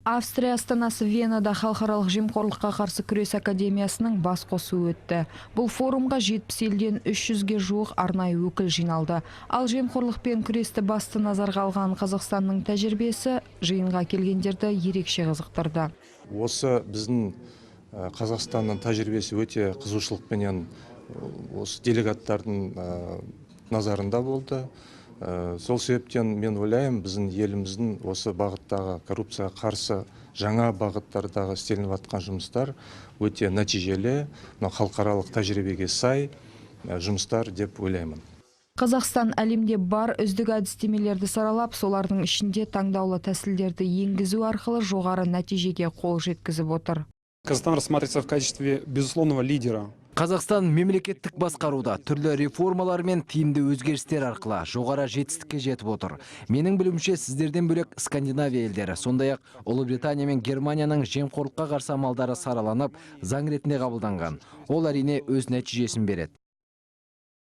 Австрия астанасы Венада халықаралық жемқорлыққа қарсы күрес академиясының бас қосуы өтті. Бұл форумға 70 елден 300-ге жуық арнайы өкіл жиналды. Ал жемқорлықпен күресті басты назарға алған Қазақстанның тәжірибесі жиынға келгендерді ерекше қызықтырды. Осы біздің Қазақстанның тәжірибесі өте қызығушылықпенен осы делегаттардың назарында болды. Сол себептен мен ойлаймын, біздің еліміздің осы бағыттағы коррупцияға қарсы жаңа бағыттардағы істелініп жатқан жұмыстар өте нәтижелі, халықаралық тәжірибеге сай жұмыстар деп ойлаймын. Қазақстан әлемде бар үздік әдістемелерді саралап, солардың ішінде таңдаулы тәсілдерді енгізу арқылы жоғары нәтижеге қол жеткізіп отыр. Казахстан рассматривается в качестве безусловного лидера. Қазақстан мемлекеттік басқаруда түрлі реформалар мен тиімді өзгерістер арқылы жоғары жетістікке жетіп отыр. Менің білуімше, сіздерден бөлек Скандинавия елдері, сондай-ақ Ұлыбритания мен Германияның жемқорлыққа қарсы амалдары сараланып, заң ретінде қабылданған. Ол әрине өз нәтижесін береді.